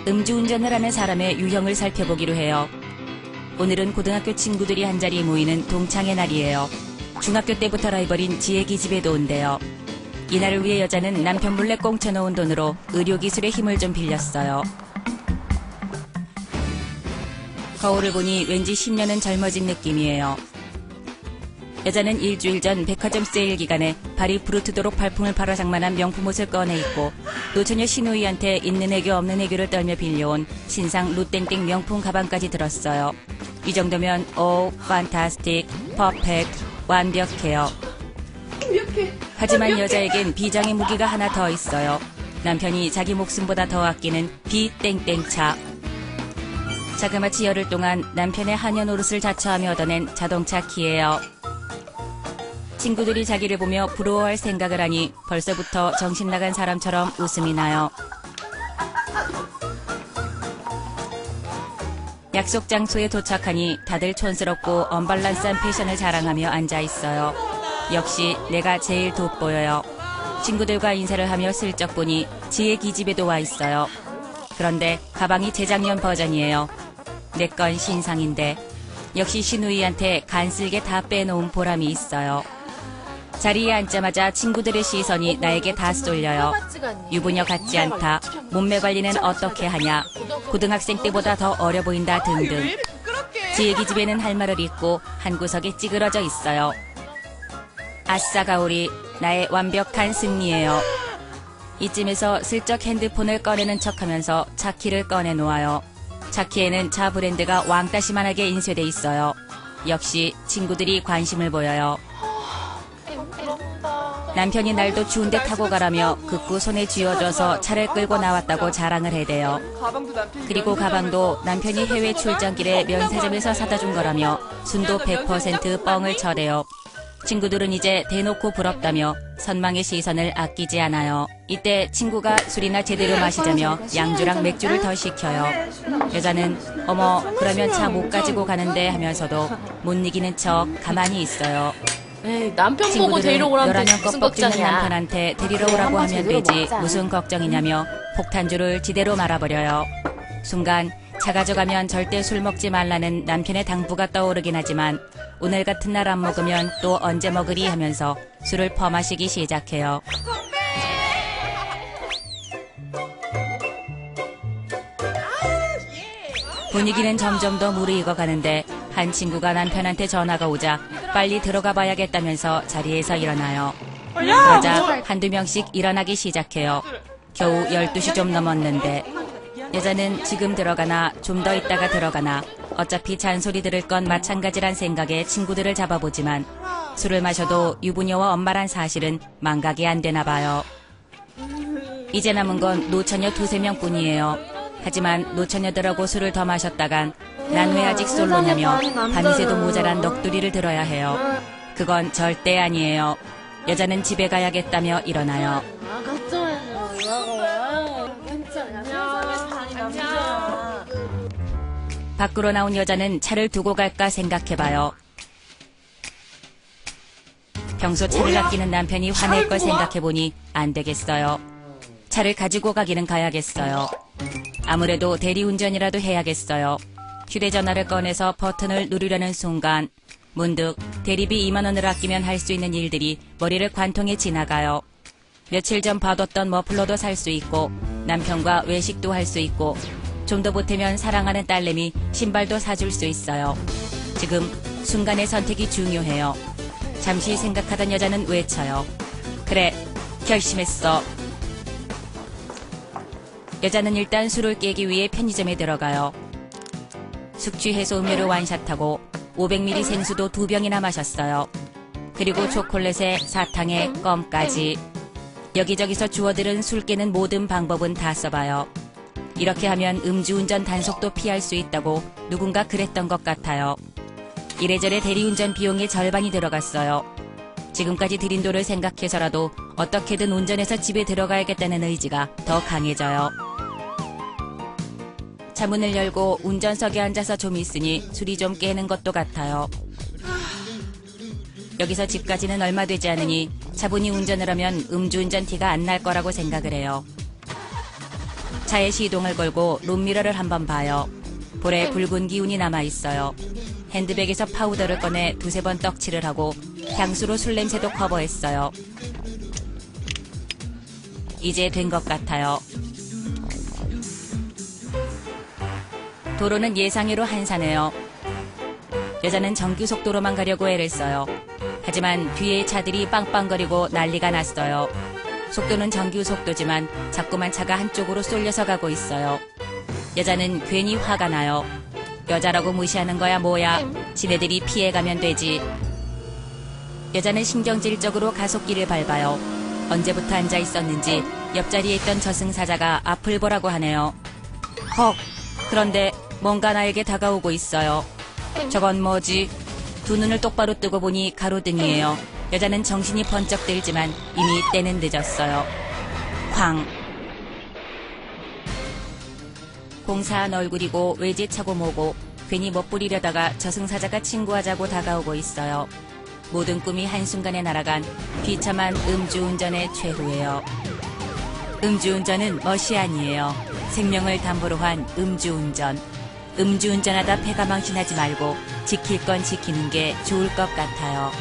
음주운전을 하는 사람의 유형을 살펴보기로 해요. 오늘은 고등학교 친구들이 한자리에 모이는 동창의 날이에요. 중학교 때부터 라이벌인 지혜기 집에도 온대요. 이날을 위해 여자는 남편 몰래 꽁쳐놓은 돈으로 의료기술의 힘을 좀 빌렸어요. 거울을 보니 왠지 10년은 젊어진 느낌이에요. 여자는 일주일 전 백화점 세일 기간에 발이 부르트도록 발품을 팔아 장만한 명품 옷을 꺼내 입고 노처녀 신우이한테 있는 애교 없는 애교를 떨며 빌려온 신상 루땡땡 명품 가방까지 들었어요. 이 정도면 오, 판타스틱, 퍼펙트, 완벽해요. 하지만 여자에겐 비장의 무기가 하나 더 있어요. 남편이 자기 목숨보다 더 아끼는 비땡땡차. 자그마치 열흘 동안 남편의 한여 노릇을 자처하며 얻어낸 자동차 키예요. 친구들이 자기를 보며 부러워할 생각을 하니 벌써부터 정신 나간 사람처럼 웃음이 나요. 약속 장소에 도착하니 다들 촌스럽고 언밸런스한 패션을 자랑하며 앉아있어요. 역시 내가 제일 돋보여요. 친구들과 인사를 하며 슬쩍 보니 지혜 기집에도 와 있어요. 그런데 가방이 재작년 버전이에요. 내 건 신상인데 역시 신우이한테 간쓸게 다 빼놓은 보람이 있어요. 자리에 앉자마자 친구들의 시선이 나에게 다 쏠려요. 유부녀 같지 않다. 몸매 관리는 어떻게 하냐. 고등학생 때보다 더 어려 보인다 등등. 지혜기 집에는 할 말을 잊고 한 구석에 찌그러져 있어요. 아싸 가오리, 나의 완벽한 승리예요. 이쯤에서 슬쩍 핸드폰을 꺼내는 척하면서 차키를 꺼내놓아요. 차키에는 차 브랜드가 왕따시만하게 인쇄돼 있어요. 역시 친구들이 관심을 보여요. 남편이 날도 추운데 타고 가라며 극구 손에 쥐어줘서 차를 끌고 나왔다고 자랑을 해대요. 그리고 가방도 남편이 해외 출장길에 면세점에서 사다 준 거라며 순도 100% 뻥을 쳐대요. 친구들은 이제 대놓고 부럽다며 선망의 시선을 아끼지 않아요. 이때 친구가 술이나 제대로 마시자며 양주랑 맥주를 더 시켜요. 여자는 어머 그러면 차 못 가지고 가는데 하면서도 못 이기는 척 가만히 있어요. 에이, 남편 보고 데리러 오라면 너라면 무슨 껍벅 찢는 걱정이야. 남편한테 데리러 오라고 하면 되지 무슨 걱정이냐며 폭탄주를 지대로 말아버려요. 순간 차 가져가면 절대 술 먹지 말라는 남편의 당부가 떠오르긴 하지만 오늘 같은 날 안 먹으면 또 언제 먹으리 하면서 술을 퍼마시기 시작해요. 분위기는 점점 더 무르익어 가는데 한 친구가 남편한테 전화가 오자 빨리 들어가 봐야겠다면서 자리에서 일어나요. 그러자 한두 명씩 일어나기 시작해요. 겨우 12시 좀 넘었는데 여자는 지금 들어가나 좀 더 있다가 들어가나 어차피 잔소리 들을 건 마찬가지란 생각에 친구들을 잡아보지만 술을 마셔도 유부녀와 엄마란 사실은 망각이 안 되나 봐요. 이제 남은 건 노처녀 두세 명뿐이에요. 하지만 노처녀들하고 술을 더 마셨다간 난 왜 아직 솔로냐며 밤새도 모자란 넋두리를 들어야 해요. 그건 절대 아니에요. 여자는 집에 가야겠다며 일어나요. 밖으로 나온 여자는 차를 두고 갈까 생각해봐요. 평소 차를 아끼는 남편이 화낼 걸 생각해보니 안 되겠어요. 차를 가지고 가기는 가야겠어요. 아무래도 대리운전이라도 해야겠어요. 휴대전화를 꺼내서 버튼을 누르려는 순간 문득 대리비 2만 원을 아끼면 할 수 있는 일들이 머리를 관통해 지나가요. 며칠 전 봐뒀던 머플러도 살 수 있고 남편과 외식도 할 수 있고 좀 더 보태면 사랑하는 딸내미 신발도 사줄 수 있어요. 지금 순간의 선택이 중요해요. 잠시 생각하던 여자는 외쳐요. 그래, 결심했어. 여자는 일단 술을 깨기 위해 편의점에 들어가요. 숙취 해소 음료를 완샷하고 500ml 생수도 2병이나 마셨어요. 그리고 초콜릿에 사탕에 껌까지. 여기저기서 주워들은 술 깨는 모든 방법은 다 써봐요. 이렇게 하면 음주운전 단속도 피할 수 있다고 누군가 그랬던 것 같아요. 이래저래 대리운전 비용의 절반이 들어갔어요. 지금까지 들인 돈을 생각해서라도 어떻게든 운전해서 집에 들어가야겠다는 의지가 더 강해져요. 차문을 열고 운전석에 앉아서 좀 있으니 술이 좀 깨는 것도 같아요. 여기서 집까지는 얼마 되지 않으니 차분히 운전을 하면 음주운전 티가 안 날 거라고 생각을 해요. 차에 시동을 걸고 룸미러를 한번 봐요. 볼에 붉은 기운이 남아있어요. 핸드백에서 파우더를 꺼내 두세 번 떡칠을 하고 향수로 술 냄새도 커버했어요. 이제 된 것 같아요. 도로는 예상외로 한산해요. 여자는 정규 속도로만 가려고 애를 써요. 하지만 뒤에 차들이 빵빵거리고 난리가 났어요. 속도는 정규 속도지만 자꾸만 차가 한쪽으로 쏠려서 가고 있어요. 여자는 괜히 화가 나요. 여자라고 무시하는 거야 뭐야. 지네들이 피해가면 되지. 여자는 신경질적으로 가속기를 밟아요. 언제부터 앉아 있었는지 옆자리에 있던 저승사자가 앞을 보라고 하네요. 헉! 그런데 뭔가 나에게 다가오고 있어요. 저건 뭐지? 두 눈을 똑바로 뜨고 보니 가로등이에요. 여자는 정신이 번쩍 들지만 이미 때는 늦었어요. 쾅! 공사한 얼굴이고 외제차고 뭐고 괜히 멋부리려다가 저승사자가 친구하자고 다가오고 있어요. 모든 꿈이 한순간에 날아간 비참한 음주운전의 최후예요. 음주운전은 멋이 아니에요. 생명을 담보로 한 음주운전. 음주운전하다 폐가 망신하지 말고 지킬 건 지키는 게 좋을 것 같아요.